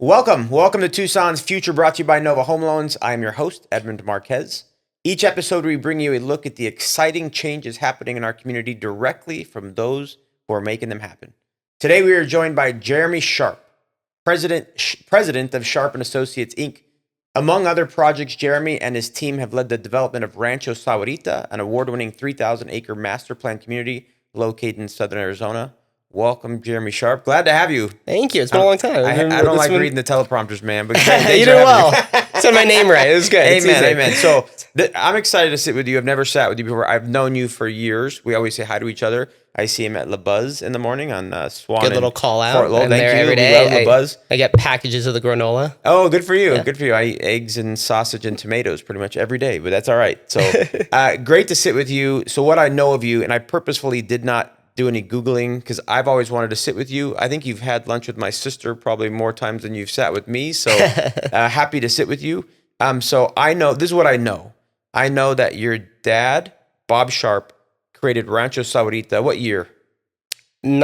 Welcome to Tucson's Future, brought to you by Nova Home Loans. I am your host, Edmund Marquez. Each episode, we bring you a look at the exciting changes happening in our community directly from those who are making them happen. Today, we are joined by Jeremy Sharpe, president of Sharpe Associates, Inc. Among other projects, Jeremy and his team have led the development of Rancho Sahuarita, an award-winning 3,000-acre master plan community located in southern Arizona. Welcome, Jeremy Sharpe. Glad to have you. Thank you. It's been a long time. I don't like reading the teleprompters, man. But you did well. Said my name right. It was good. Amen. So I'm excited to sit with you. I've never sat with you before. I've known you for years. We always say hi to each other. I see him at La Buzz in the morning on Swan. Good little call out. Fort Lowell. Thank you. Every day. La Buzz. I get packages of the granola. Oh, good for you. Yeah. Good for you. I eat eggs and sausage and tomatoes pretty much every day, but that's all right. So great to sit with you. So what I know of you, and I purposefully did not do any Googling because I've always wanted to sit with you. I think you've had lunch with my sister probably more times than you've sat with me. So happy to sit with you. So I know, this is what I know. I know that your dad, Bob Sharpe, created Rancho Sahuarita. What year?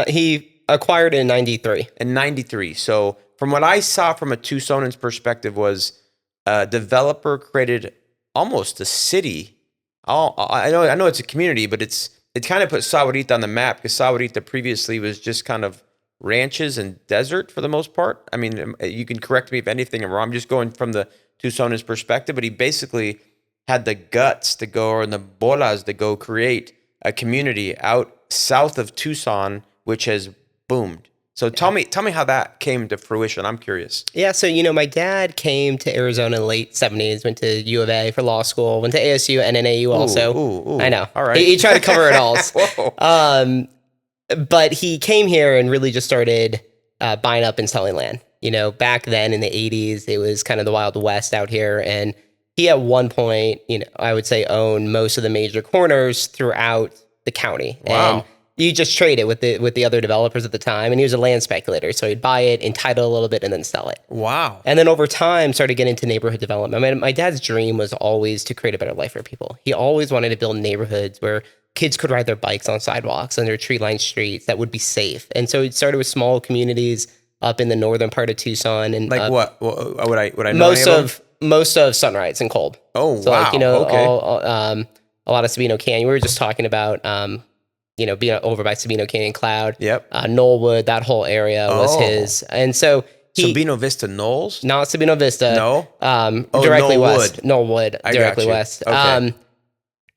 He acquired in 93. In 93. So from what I saw from a Tucsonan's perspective was a developer created almost a city. I know it's a community, but it kind of put Sahuarita on the map because Sahuarita previously was just kind of ranches and desert for the most part. I mean, you can correct me if anything I'm wrong. I'm just going from the Tucsonan's perspective, but he basically had the guts to go, or the bolas to go create a community out south of Tucson, which has boomed. So tell me how that came to fruition. I'm curious. Yeah, so my dad came to Arizona in the late 70s, went to U of A for law school, went to ASU and NAU also. Ooh. I know. All right. He tried to cover it all. Whoa. But he came here and really just started buying up and selling land. Back then in the 80s, it was kind of the Wild West out here. And he at one point, I would say owned most of the major corners throughout the county. Wow. And you just trade it with the other developers at the time. And he was a land speculator. So he'd buy it, entitle a little bit, and then sell it. Wow. And then over time, started getting into neighborhood development. I mean, my dad's dream was always to create a better life for people. He always wanted to build neighborhoods where kids could ride their bikes on sidewalks, under tree-lined streets that would be safe. And so it started with small communities up in the northern part of Tucson. And like what? Would I know most of Sunrise and Kolb. Oh, so wow. Okay. A lot of Sabino Canyon. We were just talking about being over by Sabino Canyon Cloud. Yep. Knollwood, that whole area was his. And so Sabino Vista Knolls? Not Sabino Vista. No. Directly Knollwood. West. Knollwood, directly west. Okay.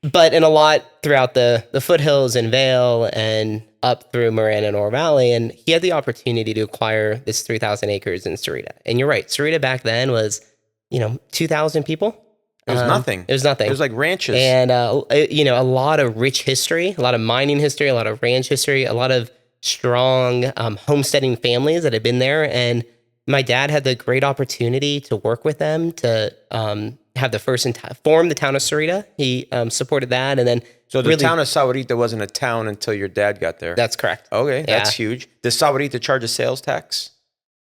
But in a lot throughout the foothills and Vail and up through Marana and Oro Valley. And he had the opportunity to acquire this 3,000 acres in Sahuarita. And you're right. Sahuarita back then was, 2,000 people. It was nothing. It was nothing. It was like ranches. And, a lot of rich history, a lot of mining history, a lot of ranch history, a lot of strong homesteading families that had been there. And my dad had the great opportunity to work with them to have the first form the town of Sahuarita. He supported that. And then so the town of Sahuarita wasn't a town until your dad got there. That's correct. Okay, that's huge. Does Sahuarita charge a sales tax?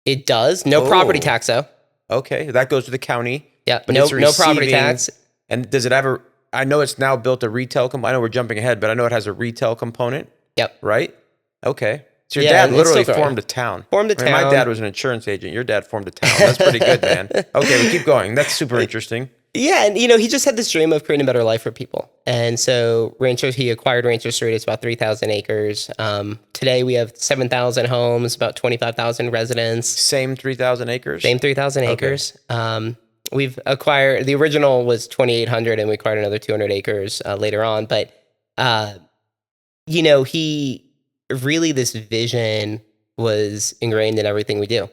It does. No property tax, though. Okay, that goes to the county. Yeah, but no property tax. And does it ever? I know it's now built a retail component. I know we're jumping ahead, but I know it has a retail component. Yep. Right? Okay. So your dad literally formed a town. Formed a town. My dad was an insurance agent. Your dad formed a town. That's pretty good, man. Okay, we keep going. That's super interesting. Yeah, and he just had this dream of creating a better life for people. And so he acquired Rancho Sahuarita. It's about 3,000 acres. Today we have 7,000 homes, about 25,000 residents. Same 3,000 acres? Same 3,000 acres. We've acquired, the original was 2,800 and we acquired another 200 acres later on. But, this vision was ingrained in everything we do.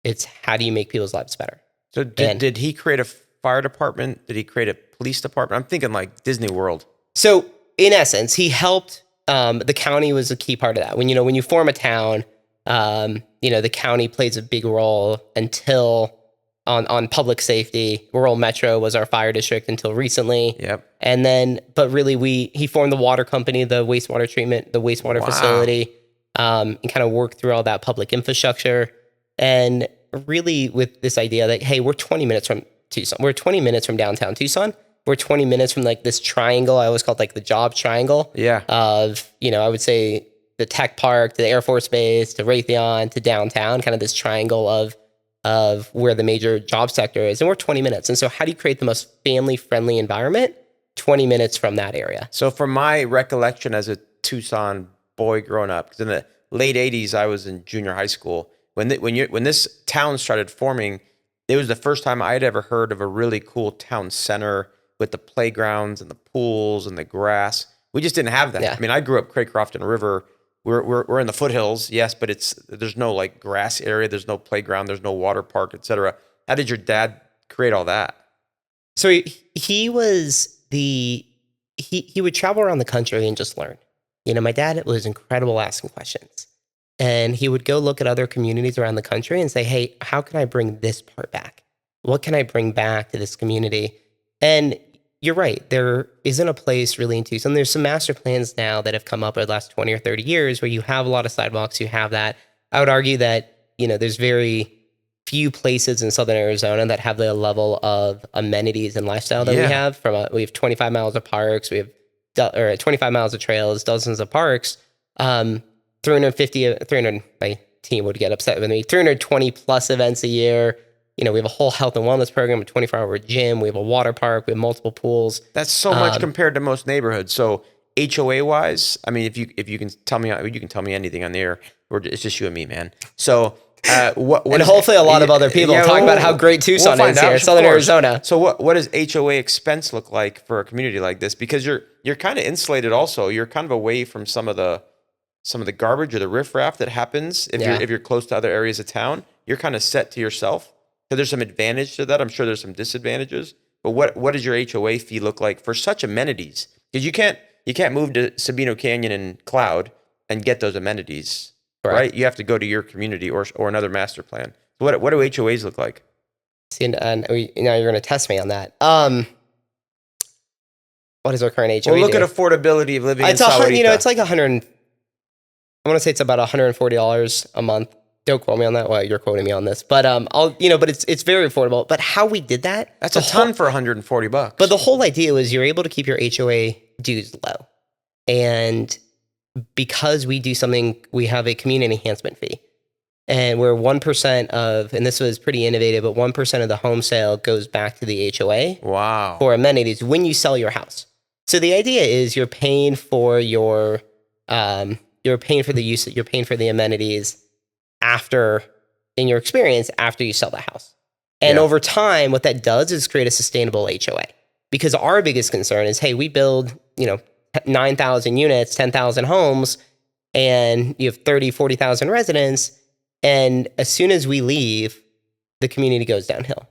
It's how do you make people's lives better? So did he create a fire department? Did he create a police department? I'm thinking like Disney World. So in essence, he helped. The county was a key part of that. When you form a town, the county plays a big role until on public safety. Rural Metro was our fire district until recently. Yep. And then, but really he formed the water company, the wastewater treatment, the wastewater facility, and kind of worked through all that public infrastructure. And really with this idea that, hey, we're 20 minutes from Tucson. We're 20 minutes from downtown Tucson. We're 20 minutes from like this triangle. I always call it like the job triangle. Yeah. Of, I would say the tech park to the Air Force Base to Raytheon to downtown, kind of this triangle of of where the major job sector is, and we're 20 minutes. And so how do you create the most family-friendly environment 20 minutes from that area? So from my recollection as a Tucson boy growing up, because in the late 80s, I was in junior high school. When this town started forming, it was the first time I'd ever heard of a really cool town center with the playgrounds and the pools and the grass. We just didn't have that. Yeah. I mean, I grew up Craycrofton River. We're in the foothills, yes, but there's no like grass area, there's no playground, there's no water park, etc. How did your dad create all that? So he would travel around the country and just learn. My dad was incredible asking questions. And he would go look at other communities around the country and say, hey, how can I bring this part back? What can I bring back to this community? And you're right. There isn't a place really in Tucson. There's some master plans now that have come up over the last 20 or 30 years where you have a lot of sidewalks, you have that. I would argue that, there's very few places in Southern Arizona that have the level of amenities and lifestyle that we have. We have 25 miles of parks, we have 25 miles of trails, dozens of parks, 300, my team would get upset with me, 320 plus events a year. We have a whole health and wellness program, a 24-hour gym. We have a water park. We have multiple pools. That's so much compared to most neighborhoods. So HOA wise, I mean, if you can tell me, you can tell me anything on the air. It's just you and me, man. So what and hopefully a lot of other people talk about how great Tucson is here, Southern Arizona. So what does HOA expense look like for a community like this? Because you're kind of insulated. Also, you're kind of away from some of the garbage or the riffraff that happens if you're close to other areas of town. You're kind of set to yourself. So there's some advantage to that. I'm sure there's some disadvantages. But what does your HOA fee look like for such amenities? Because you can't move to Sabino Canyon and Cloud and get those amenities, right? You have to go to your community or another master plan. What do HOAs look like? See, and now you're going to test me on that. What is our current HOA? Well, look at affordability of living in Sahuarita. It's like $100. I want to say it's about $140 a month. Don't quote me on that. Well, you're quoting me on this, but but it's very affordable. But how we did that? That's a ton for $140. But the whole idea was you're able to keep your HOA dues low, and because we do something, we have a community enhancement fee, and we're 1% of, and this was pretty innovative, but 1% of the home sale goes back to the HOA. Wow. For amenities when you sell your house. So the idea is you're paying for the use, you're paying for the amenities after, in your experience, after you sell the house. And over time, what that does is create a sustainable HOA. Because our biggest concern is, hey, we build, 9,000 units, 10,000 homes, and you have 30, 40,000 residents. And as soon as we leave, the community goes downhill.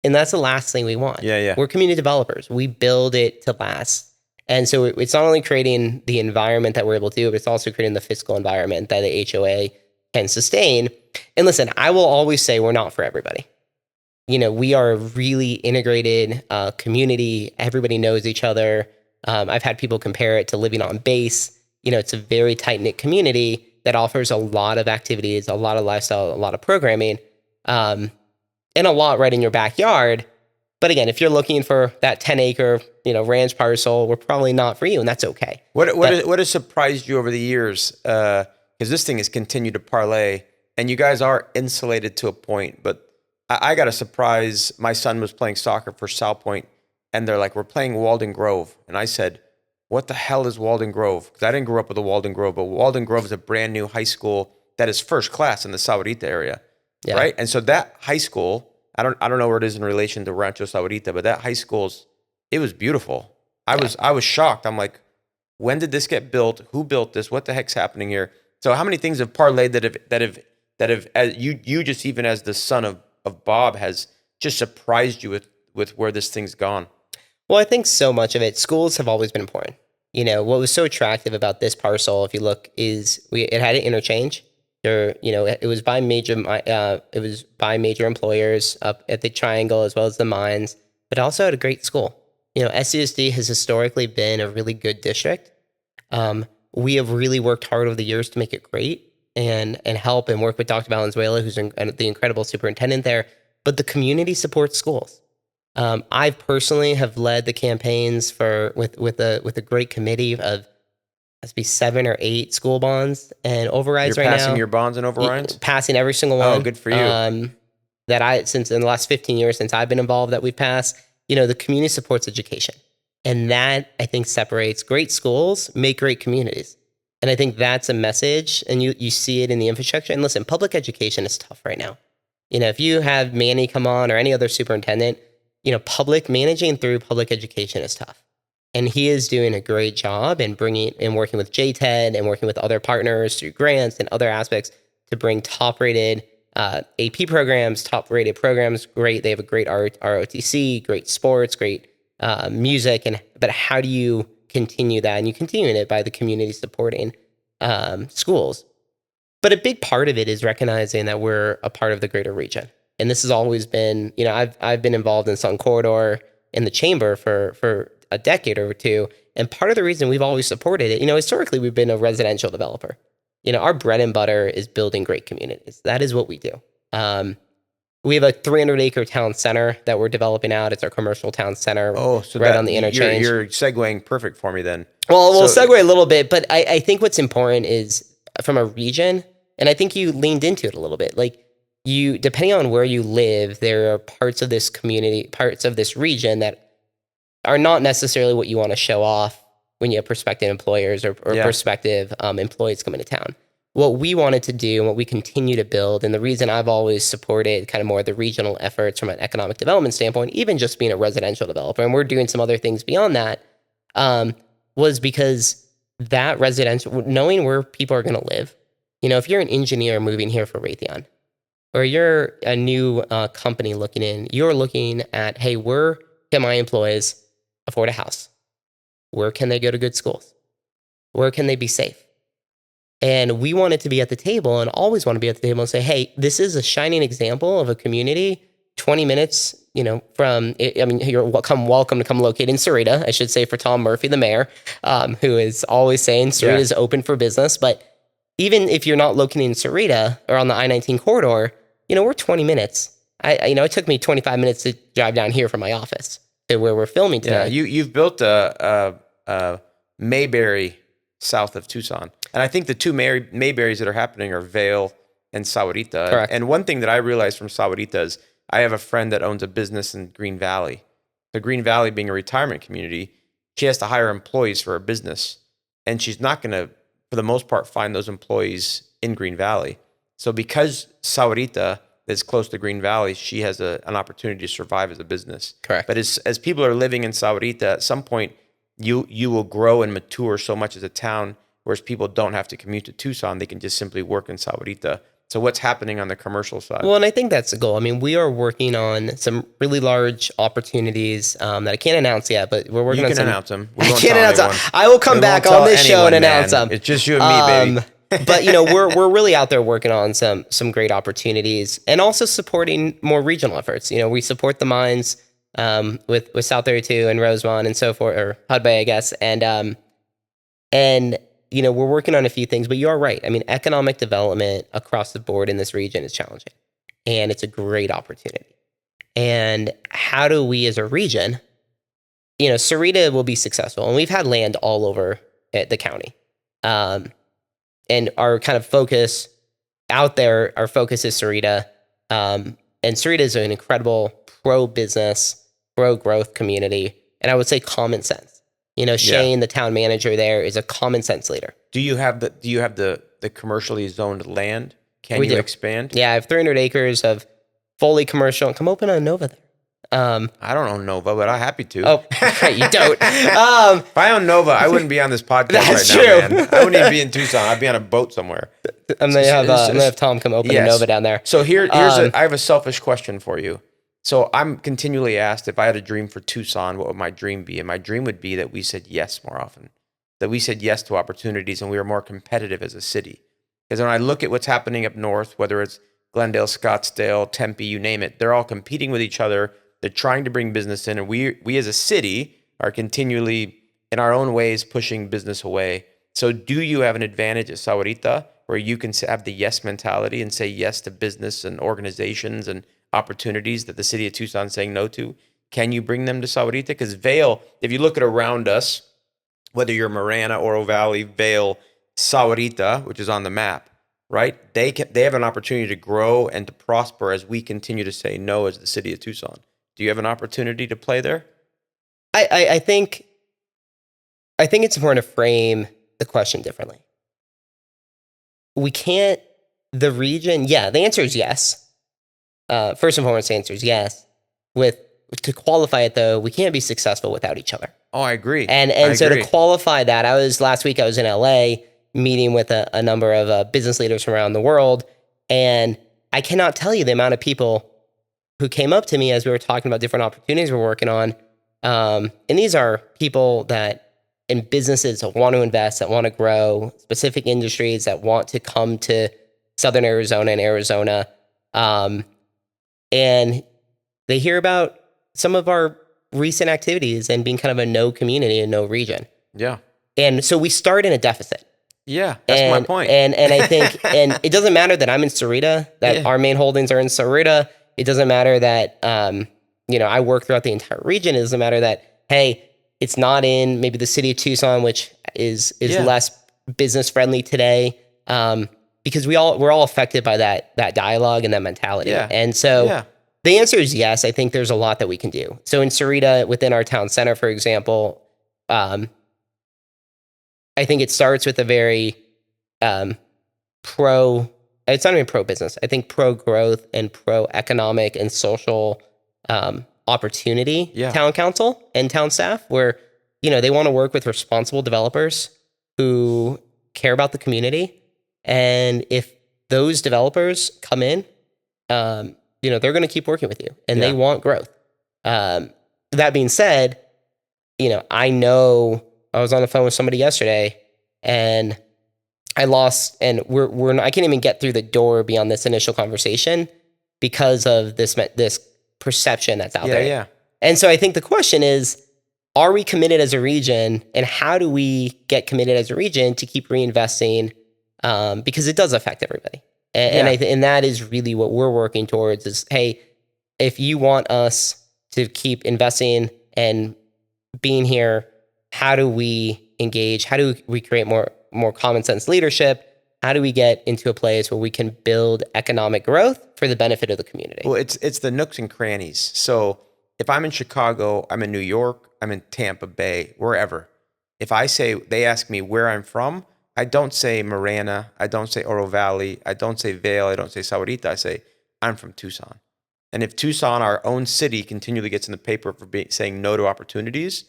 And that's the last thing we want. Yeah. We're community developers. We build it to last. And so it's not only creating the environment that we're able to do, but it's also creating the fiscal environment that the HOA can sustain. And listen, I will always say we're not for everybody. We are a really integrated community. Everybody knows each other. I've had people compare it to living on base. It's a very tight-knit community that offers a lot of activities, a lot of lifestyle, a lot of programming, and a lot right in your backyard. But again, if you're looking for that 10-acre, ranch parcel, we're probably not for you, and that's okay. What has surprised you over the years? Because this thing has continued to parlay, and you guys are insulated to a point. But I got a surprise. My son was playing soccer for South Point, and they're like, "We're playing Walden Grove," and I said, "What the hell is Walden Grove?" Because I didn't grow up with a Walden Grove, but Walden Grove is a brand new high school that is first class in the Sahuarita area, right? And so that high school, I don't know where it is in relation to Rancho Sahuarita, but that high school's, it was beautiful. I was shocked. I'm like, when did this get built? Who built this? What the heck's happening here? So how many things have parlayed that have as you just even as the son of Bob has just surprised you with where this thing's gone? Well, I think so much of it, schools have always been important. What was so attractive about this parcel, if you look, is it had an interchange. There, it was by major employers up at the Triangle as well as the mines, but also at a great school. SCSD has historically been a really good district. We have really worked hard over the years to make it great and help and work with Dr. Valenzuela, who's the incredible superintendent there. But the community supports schools. I personally have led the campaigns with a great committee of must be 7 or 8 school bonds and overrides. You're right now. Passing your bonds and overrides? Passing every single one. Oh, good for you. since in the last 15 years since I've been involved that we've passed, the community supports education. And that, I think, separates great schools, make great communities. And I think that's a message, and you see it in the infrastructure. And listen, public education is tough right now. If you have Manny come on or any other superintendent, managing through public education is tough. And he is doing a great job in bringing and working with JTED and working with other partners through grants and other aspects to bring top-rated AP programs, top-rated programs. Great, they have a great ROTC, great sports, great music. But how do you continue that? And you continue it by the community supporting schools. But a big part of it is recognizing that we're a part of the greater region. And this has always been, I've been involved in Sun Corridor in the chamber for a decade or two. And part of the reason we've always supported it, historically, we've been a residential developer. Our bread and butter is building great communities. That is what we do. We have a 300-acre town center that we're developing out. It's our commercial town center right on the interchange. You're segueing perfect for me then. Well, we'll segue a little bit, but I think what's important is from a region, and I think you leaned into it a little bit, like depending on where you live, there are parts of this community, parts of this region that are not necessarily what you want to show off when you have prospective employers or prospective employees coming to town. What we wanted to do and what we continue to build, and the reason I've always supported kind of more the regional efforts from an economic development standpoint, even just being a residential developer, and we're doing some other things beyond that, was because that residential, knowing where people are going to live, if you're an engineer moving here for Raytheon, or you're a new company looking in, you're looking at, hey, where can my employees afford a house? Where can they go to good schools? Where can they be safe? And we wanted to be at the table and always want to be at the table and say, hey, this is a shining example of a community, 20 minutes, from, you're welcome to come locate in Sahuarita, I should say, for Tom Murphy, the mayor, who is always saying Sahuarita is open for business. But even if you're not locating in Sahuarita or on the I-19 corridor, we're 20 minutes. It took me 25 minutes to drive down here from my office to where we're filming today. Yeah, you've built a Mayberry south of Tucson. And I think the two Mayberries that are happening are Vail and Sahuarita. Correct. And one thing that I realized from Sahuarita is I have a friend that owns a business in Green Valley. The Green Valley being a retirement community, she has to hire employees for her business. And she's not going to, for the most part, find those employees in Green Valley. So because Sahuarita is close to Green Valley, she has an opportunity to survive as a business. Correct. But as people are living in Sahuarita, at some point, you will grow and mature so much as a town, whereas people don't have to commute to Tucson. They can just simply work in Sahuarita. So what's happening on the commercial side? Well, and I think that's the goal. I mean, we are working on some really large opportunities that I can't announce yet, but we're working on some. You can announce them. I can't announce them. I will come back on this show and announce them. It's just you and me, baby. But we're really out there working on some great opportunities and also supporting more regional efforts. We support the mines with South 32 and Rosemont and so forth, or Hudbay, I guess, and we're working on a few things. But you are right. I mean, economic development across the board in this region is challenging, and it's a great opportunity. And how do we, as a region, Sahuarita will be successful, and we've had land all over the county. And our kind of focus out there, our focus is Sahuarita. And Sahuarita is an incredible pro-business, pro-growth community. And I would say common sense. Shane, the town manager there, is a common sense leader. Do you have the commercially zoned land? Can you expand? Yeah, I have 300 acres of fully commercial. Come open a Nova there. I don't own Nova, but I'm happy to. Oh, right, you don't. If I owned Nova, I wouldn't be on this podcast That's right now, true. man. I wouldn't even be in Tucson. I'd be on a boat somewhere. I'm gonna have Tom come open a Nova down there. So I have a selfish question for you. So I'm continually asked if I had a dream for Tucson, what would my dream be? And my dream would be that we said yes more often, that we said yes to opportunities and we were more competitive as a city. Because when I look at what's happening up north, whether it's Glendale, Scottsdale, Tempe, you name it, they're all competing with each other. They're trying to bring business in, and we as a city are continually, in our own ways, pushing business away. So do you have an advantage at Sahuarita where you can have the yes mentality and say yes to business and organizations and opportunities that the city of Tucson is saying no to? Can you bring them to Sahuarita? Because Vail, if you look at around us, whether you're Marana, Oro Valley, Vail, Sahuarita, which is on the map, right? They have an opportunity to grow and to prosper as we continue to say no as the city of Tucson. Do you have an opportunity to play there? I think it's important to frame the question differently. We can't, the region, the answer is yes. First and foremost, the answer is yes. To qualify it though, we can't be successful without each other. Oh, I agree. And so to qualify that, last week I was in LA meeting with a number of business leaders from around the world, and I cannot tell you the amount of people who came up to me as we were talking about different opportunities we're working on. And these are people in businesses that want to invest, that want to grow, specific industries that want to come to Southern Arizona and Arizona. And they hear about some of our recent activities and being kind of a no community and no region. Yeah. And so we start in a deficit. Yeah, that's my point. And I think, and it doesn't matter that I'm in Sahuarita, that our main holdings are in Sahuarita. It doesn't matter that, I work throughout the entire region. It doesn't matter that, hey, it's not in maybe the city of Tucson, which is less business friendly today, because we're all affected by that dialogue and that mentality. Yeah. And so the answer is yes. I think there's a lot that we can do. So in Sahuarita, within our town center, for example, I think it starts with a very it's not even pro business. I think pro growth and pro economic and social opportunity town council and town staff, where they want to work with responsible developers who care about the community. And if those developers come in, they're going to keep working with you, and they want growth. That being said, I know I was on the phone with somebody yesterday, and I lost, and I can't even get through the door beyond this initial conversation because of this perception that's out there. Yeah. And so I think the question is, are we committed as a region, and how do we get committed as a region to keep reinvesting? Because it does affect everybody. And that is really what we're working towards is, hey, if you want us to keep investing and being here, how do we engage? How do we create more common sense leadership? How do we get into a place where we can build economic growth for the benefit of the community? Well, it's the nooks and crannies. So if I'm in Chicago, I'm in New York, I'm in Tampa Bay, wherever. If they ask me where I'm from, I don't say Marana, I don't say Oro Valley, I don't say Vail, I don't say Sahuarita, I say I'm from Tucson. And if Tucson, our own city, continually gets in the paper for saying no to opportunities,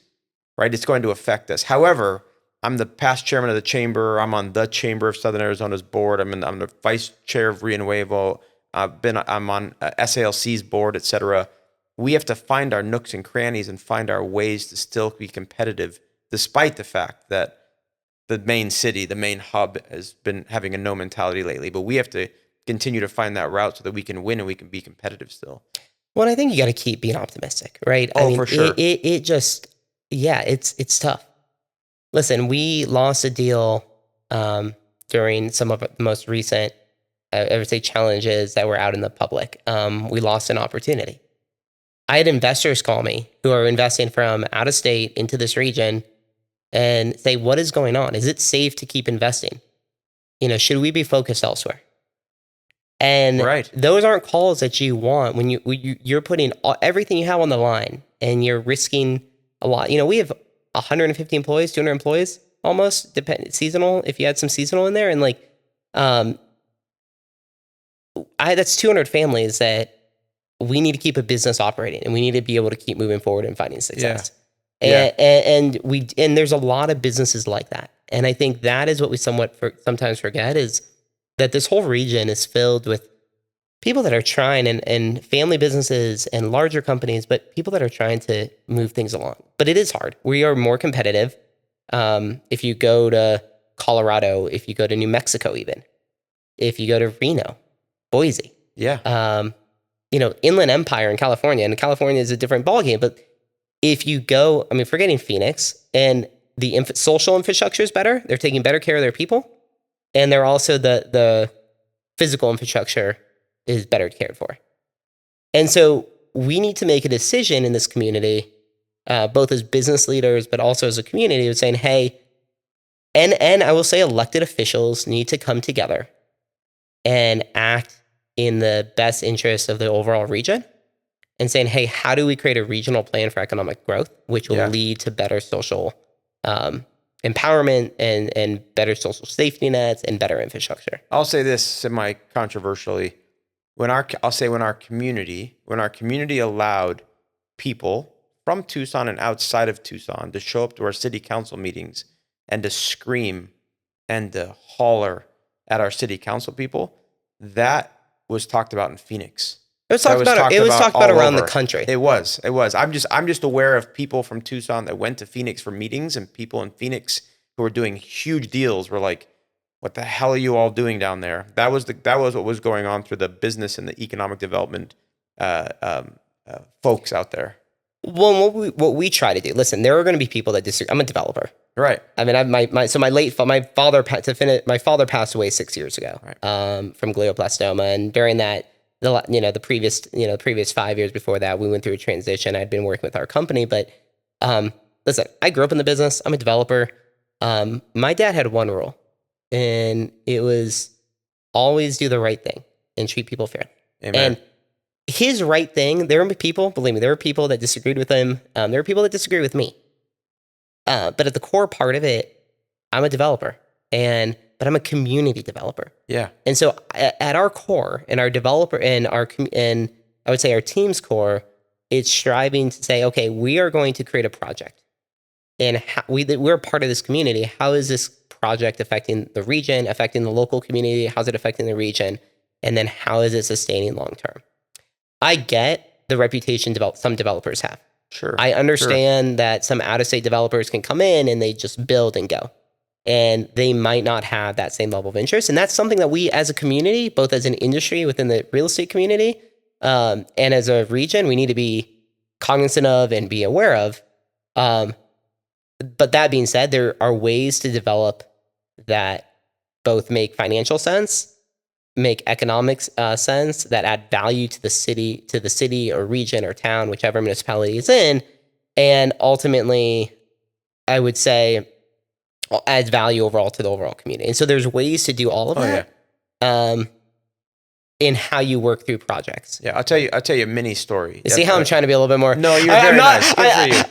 right, it's going to affect us. However, I'm the past chairman of the chamber. I'm on the Chamber of Southern Arizona's board. I'm the vice chair of Rio Nuevo. I'm on SALC's board, et cetera. We have to find our nooks and crannies and find our ways to still be competitive, despite the fact that the main city, the main hub, has been having a no mentality lately. But we have to continue to find that route so that we can win and we can be competitive still. Well, I think you got to keep being optimistic, right? For sure. It just, it's tough. Listen, we lost a deal during some of the most recent, I would say, challenges that were out in the public. We lost an opportunity. I had investors call me who are investing from out of state into this region and say, what is going on? Is it safe to keep investing? Should we be focused elsewhere? And those aren't calls that you want when you're putting everything you have on the line and you're risking a lot. We have 150 employees, 200 employees, almost seasonal. If you had some seasonal in there, and that's 200 families that we need to keep a business operating, and we need to be able to keep moving forward and finding success. And there's a lot of businesses like that. And I think that is what we sometimes forget, is that this whole region is filled with people that are trying, and family businesses and larger companies, but people that are trying to move things along. But it is hard. We are more competitive. If you go to Colorado, if you go to New Mexico, even if you go to Reno, Boise, Inland Empire in California, and California is a different ballgame. But if you go, forgetting Phoenix, and the social infrastructure is better. They're taking better care of their people, and they're also the physical infrastructure is better cared for. And so we need to make a decision in this community, both as business leaders, but also as a community, of saying, hey, and I will say elected officials need to come together and act in the best interest of the overall region, and saying, hey, how do we create a regional plan for economic growth, which will lead to better social empowerment and better social safety nets and better infrastructure. I'll say this semi-controversially. When our community allowed people from Tucson and outside of Tucson to show up to our city council meetings and to scream and to holler at our city council people, that was talked about in Phoenix. It was talked about around the country. It was. I'm just aware of people from Tucson that went to Phoenix for meetings, and people in Phoenix who were doing huge deals were like, what the hell are you all doing down there? That was what was going on through the business and the economic development folks out there. Well, what we try to do. Listen, there are going to be people that disagree. I'm a developer, right? I mean, my father passed away 6 years ago, right, from glioblastoma, and during that, the previous 5 years before that, we went through a transition. I'd been working with our company, but listen, I grew up in the business. I'm a developer. My dad had one rule, and it was always do the right thing and treat people fair. Amen. And his right thing, there were people, believe me, there were people that disagreed with him. There were people that disagree with me. But at the core part of it, I'm a developer, but I'm a community developer. Yeah. And so at our core, and our developer and I would say our team's core, it's striving to say, okay, we are going to create a project, and we're part of this community. How is this project affecting the region, affecting the local community? How's it affecting the region? And then how is it sustaining long term? I get the reputation some developers have. Sure. I understand that some out-of-state developers can come in and they just build and go, and they might not have that same level of interest. And that's something that we as a community, both as an industry within the real estate community, and as a region, we need to be cognizant of and be aware of. But that being said, there are ways to develop that both make financial sense, make economic sense, that add value to the city or region or town, whichever municipality it's in, and ultimately, I would say, adds value overall to the overall community. And so there's ways to do all of that. Yeah. In how you work through projects. Yeah, I'll tell you a mini story. You see how I'm trying to be a little bit more. No, you're very nice. Good for you.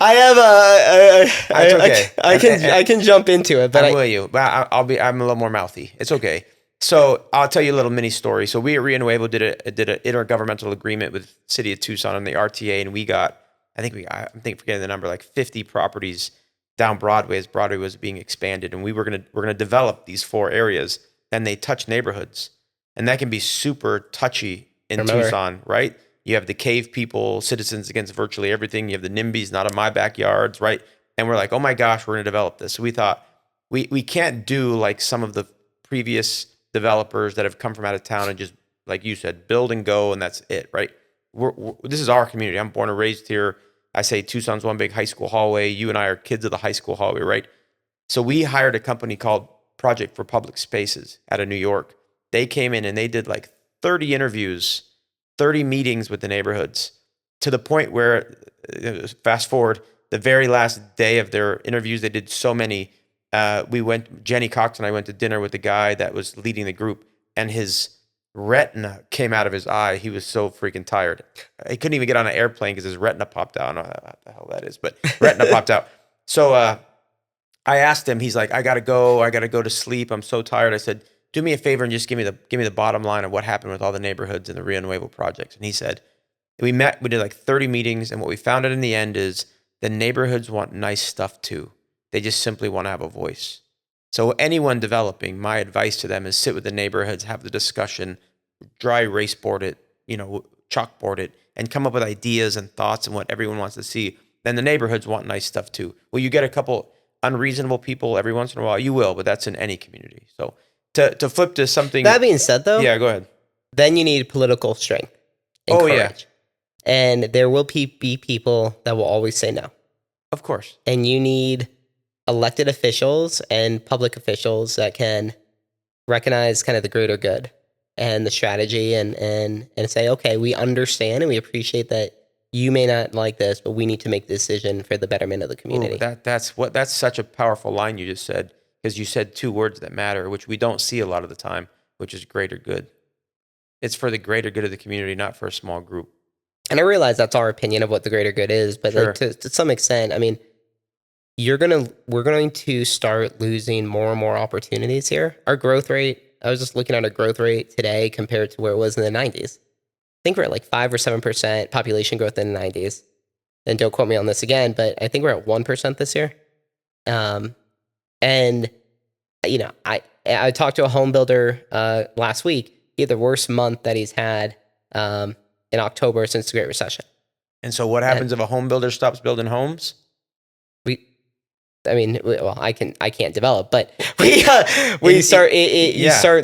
I can jump into it, but I'm with you. But I'm a little more mouthy. It's okay. So I'll tell you a little mini story. So we at Rio Nuevo did an intergovernmental agreement with City of Tucson and the RTA, and we got, I'm forgetting the number, like 50 properties down Broadway as Broadway was being expanded, and we're gonna develop these 4 areas, and they touch neighborhoods, and that can be super touchy in Tucson, right? You have the cave people, Citizens Against Virtually Everything. You have the NIMBYs, Not in My Backyards, right? And we're like, oh my gosh, we're gonna develop this. So we thought we can't do like some of the previous developers that have come from out of town and just, like you said, build and go, and that's it, right? This is our community. I'm born and raised here. I say Tucson's one big high school hallway. You and I are kids of the high school hallway, right? So we hired a company called Project for Public Spaces out of New York. They came in and they did like 30 interviews, 30 meetings with the neighborhoods, to the point where, fast forward, the very last day of their interviews, they did so many. Jenny Cox and I went to dinner with the guy that was leading the group, and his retina came out of his eye. He was so freaking tired. He couldn't even get on an airplane because his retina popped out. I don't know what the hell that is, but retina popped out. So I asked him, he's like, I gotta go to sleep. I'm so tired. I said, do me a favor and just give me the bottom line of what happened with all the neighborhoods and the Rio Nuevo projects. And he said, we did like 30 meetings, and what we found out in the end is the neighborhoods want nice stuff too. They just simply want to have a voice. So anyone developing, my advice to them is sit with the neighborhoods, have the discussion, dry erase board it, chalkboard it, and come up with ideas and thoughts and what everyone wants to see. Then the neighborhoods want nice stuff too. Will you get a couple unreasonable people every once in a while? You will, but that's in any community. So to flip to something. That being said, though, yeah, go ahead. Then you need political strength and courage. Yeah. And there will be people that will always say no. Of course. And you need elected officials and public officials that can recognize kind of the greater good and the strategy and say, okay, we understand and we appreciate that you may not like this, but we need to make the decision for the betterment of the community. Ooh, that's such a powerful line you just said, because you said 2 words that matter, which we don't see a lot of the time, which is greater good. it's for the greater good of the community, not for a small group. And I realize that's our opinion of what the greater good is, but Sure. like to some extent, I mean, we're going to start losing more and more opportunities here. Our growth rate, I was just looking at our growth rate today compared to where it was in the 90s. I think we're at like 5 or 7% population growth in the 90s. And don't quote me on this again, but I think we're at 1% this year. And you know, I talked to a home builder last week. He had the worst month that he's had in October since the Great Recession. And so what happens if a home builder stops building homes? I can't develop, but you start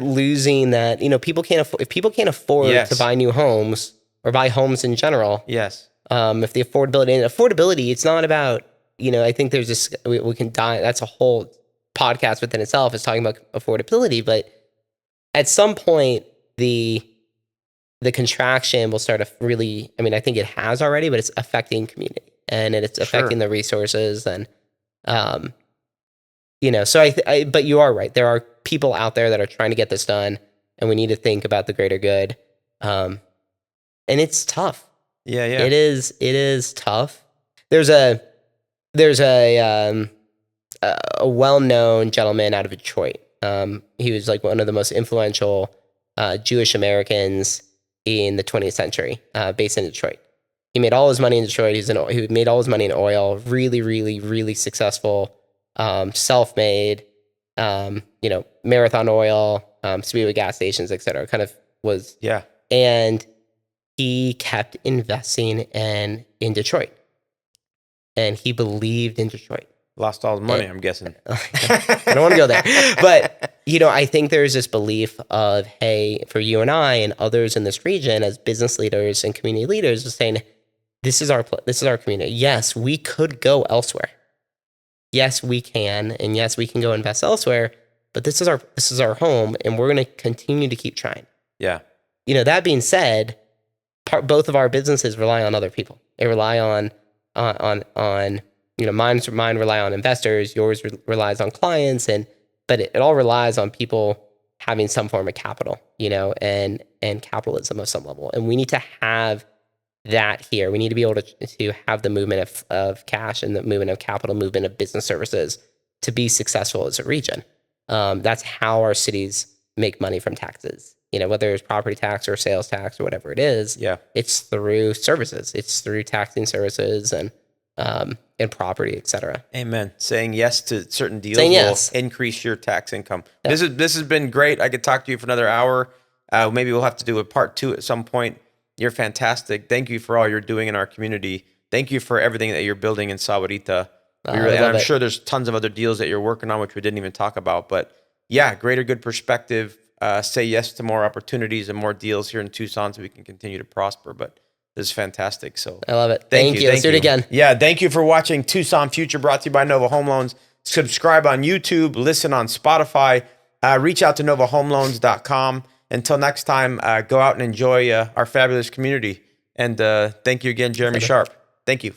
losing that. You know, people can't afford, if people can't afford Yes. to buy new homes or buy homes in general. Yes. If the affordability, it's not about, you know, I think there's this, we can die. That's a whole podcast within itself is talking about affordability, but at some point the contraction will start to really, I mean, I think it has already, but it's affecting community and it's affecting the resources and, you know, so but you are right. There are people out there that are trying to get this done and we need to think about the greater good. And it's tough. Yeah. Yeah. It is tough. There's a well-known gentleman out of Detroit. He was like one of the most influential Jewish Americans in the 20th century, based in Detroit. He made all his money in Detroit. He made all his money in oil. Really, really, really successful, self-made. You know, Marathon Oil, Speedway gas stations, etc. Kind of was. Yeah. And he kept investing in Detroit, and he believed in Detroit. Lost all his money, I'm guessing. I don't want to go there. But, you know, I think there's this belief of, hey, for you and I and others in this region as business leaders and community leaders is saying, this is our community. Yes, we could go elsewhere. Yes, we can. And yes, we can go invest elsewhere. But this is our home, and we're going to continue to keep trying. Yeah. You know, that being said, both of our businesses rely on other people. They rely on you know, mine rely on investors, yours relies on clients, but it all relies on people having some form of capital, you know, and capitalism of some level. And we need to have that here. We need to be able to have the movement of cash and the movement of capital, movement of business services to be successful as a region. That's how our cities make money from taxes. You know, whether it's property tax or sales tax or whatever it is, it's through services. It's through taxing services and property, et cetera. Amen. Saying yes to certain deals will increase your tax income. Yeah. This has been great. I could talk to you for another hour. Maybe we'll have to do a part 2 at some point. You're fantastic. Thank you for all you're doing in our community. Thank you for everything that you're building in Sahuarita. I'm sure there's tons of other deals that you're working on, which we didn't even talk about. But yeah, greater good perspective. Say yes to more opportunities and more deals here in Tucson so we can continue to prosper. But this is fantastic. So I love it. Thank you. Let's do it again. Yeah. Thank you for watching Tucson Future, brought to you by Nova Home Loans. Subscribe on YouTube, listen on Spotify, reach out to novahomeloans.com. Until next time, go out and enjoy our fabulous community. And thank you again, Jeremy Sharpe. Thank you.